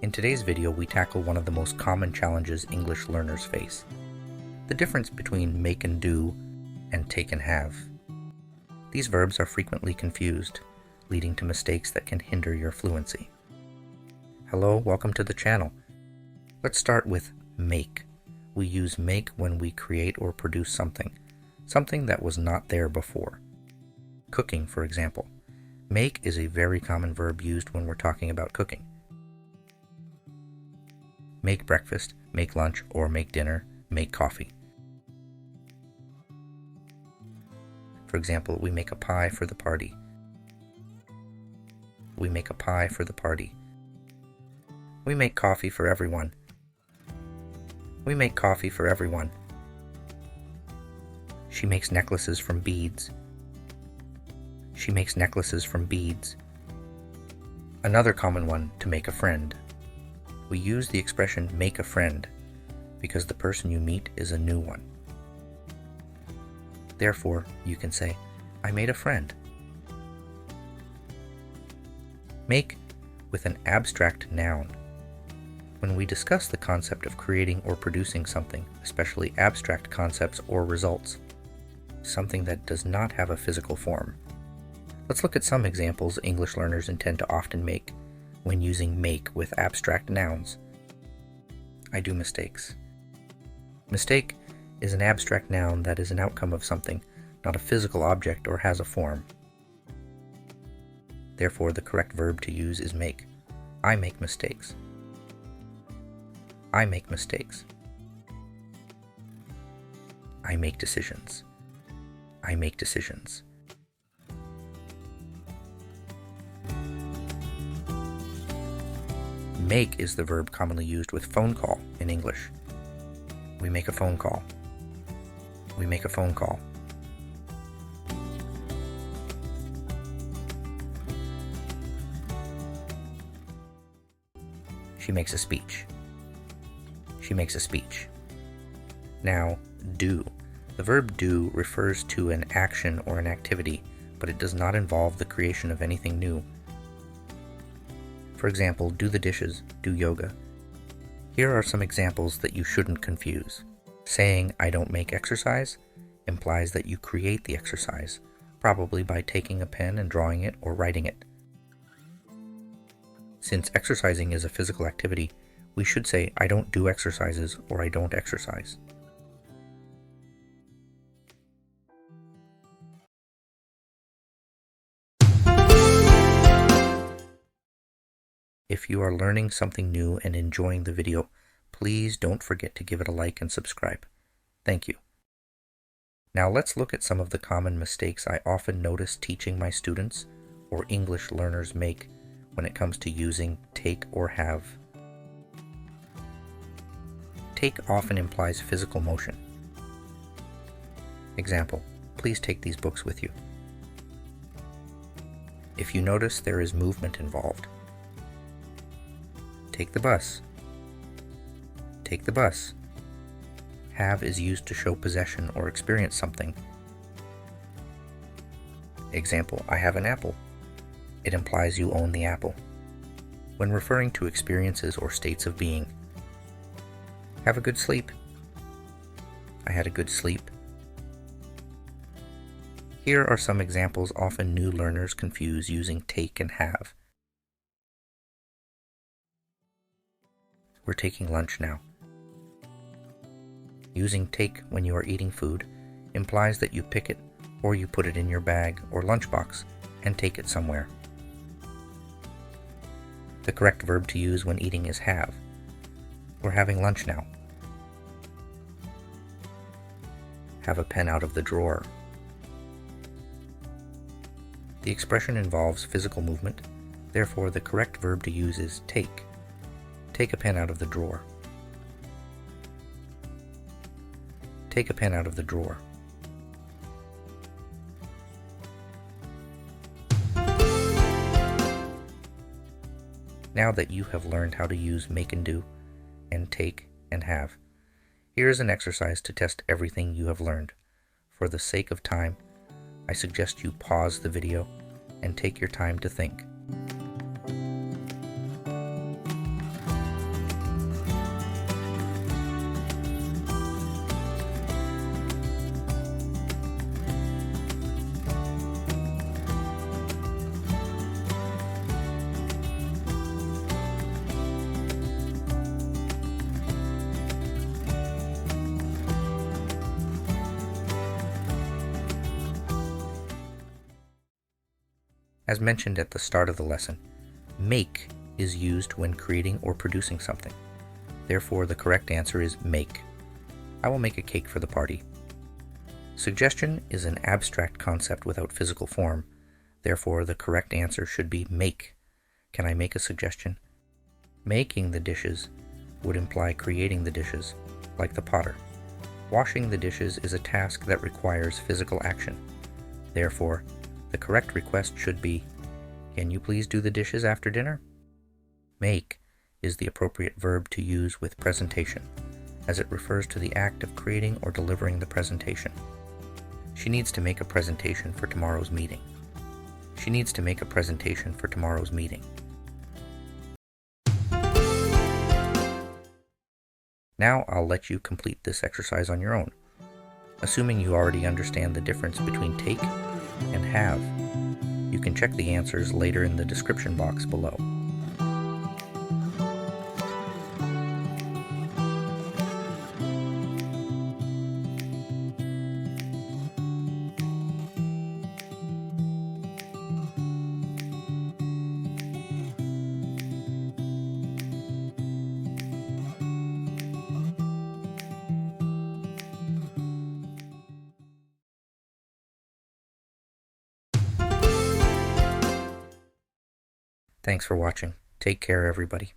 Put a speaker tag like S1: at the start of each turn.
S1: In today's video, we tackle one of the most common challenges English learners face: the difference between make and do and take and have. These verbs are frequently confused, leading to mistakes that can hinder your fluency. Hello, welcome to the channel. Let's start with make. We use make when we create or produce something that was not there before. Cooking, for example. Make is a very common verb used when we're talking about cooking. Make breakfast, make lunch, or make dinner, make coffee. For example, we make a pie for the party. We make a pie for the party. We make coffee for everyone. We make coffee for everyone. She makes necklaces from beads. She makes necklaces from beads. Another common one, to make a friend. We use the expression make a friend because the person you meet is a new one. Therefore, you can say, I made a friend. Make with an abstract noun. When we discuss the concept of creating or producing something, especially abstract concepts or results, something that does not have a physical form. Let's look at some examples English learners intend to often make when using make with abstract nouns. I do mistakes. Mistake is an abstract noun that is an outcome of something, not a physical object or has a form. Therefore, the correct verb to use is make. I make mistakes. I make mistakes. I make decisions. I make decisions. Make is the verb commonly used with phone call in English. We make a phone call. We make a phone call. She makes a speech. She makes a speech. Now, do. The verb do refers to an action or an activity, but it does not involve the creation of anything new. For example, do the dishes, do yoga. Here are some examples that you shouldn't confuse. Saying, I don't make exercise, implies that you create the exercise, probably by taking a pen and drawing it or writing it. Since exercising is a physical activity, we should say, I don't do exercises or I don't exercise. If you are learning something new and enjoying the video, please don't forget to give it a like and subscribe. Thank you. Now let's look at some of the common mistakes I often notice teaching my students or English learners make when it comes to using take or have. Take often implies physical motion. Example, please take these books with you. If you notice there is movement involved. Take the bus. Take the bus. Have is used to show possession or experience something. Example, I have an apple. It implies you own the apple. When referring to experiences or states of being. Have a good sleep. I had a good sleep. Here are some examples often new learners confuse using take and have. We're taking lunch now. Using take when you are eating food implies that you pick it or you put it in your bag or lunchbox and take it somewhere. The correct verb to use when eating is have. We're having lunch now. Have a pen out of the drawer. The expression involves physical movement, therefore the correct verb to use is take. Take a pen out of the drawer. Take a pen out of the drawer. Now that you have learned how to use make and do, and take and have, here is an exercise to test everything you have learned. For the sake of time, I suggest you pause the video and take your time to think. As mentioned at the start of the lesson, make is used when creating or producing something. Therefore, the correct answer is make. I will make a cake for the party. Suggestion is an abstract concept without physical form. Therefore, the correct answer should be make. Can I make a suggestion? Making the dishes would imply creating the dishes, like the potter. Washing the dishes is a task that requires physical action. Therefore, the correct request should be, can you please do the dishes after dinner? Make is the appropriate verb to use with presentation, as it refers to the act of creating or delivering the presentation. She needs to make a presentation for tomorrow's meeting. She needs to make a presentation for tomorrow's meeting. Now I'll let you complete this exercise on your own. Assuming you already understand the difference between take and have, you can check the answers later in the description box below. Thanks for watching. Take care, everybody.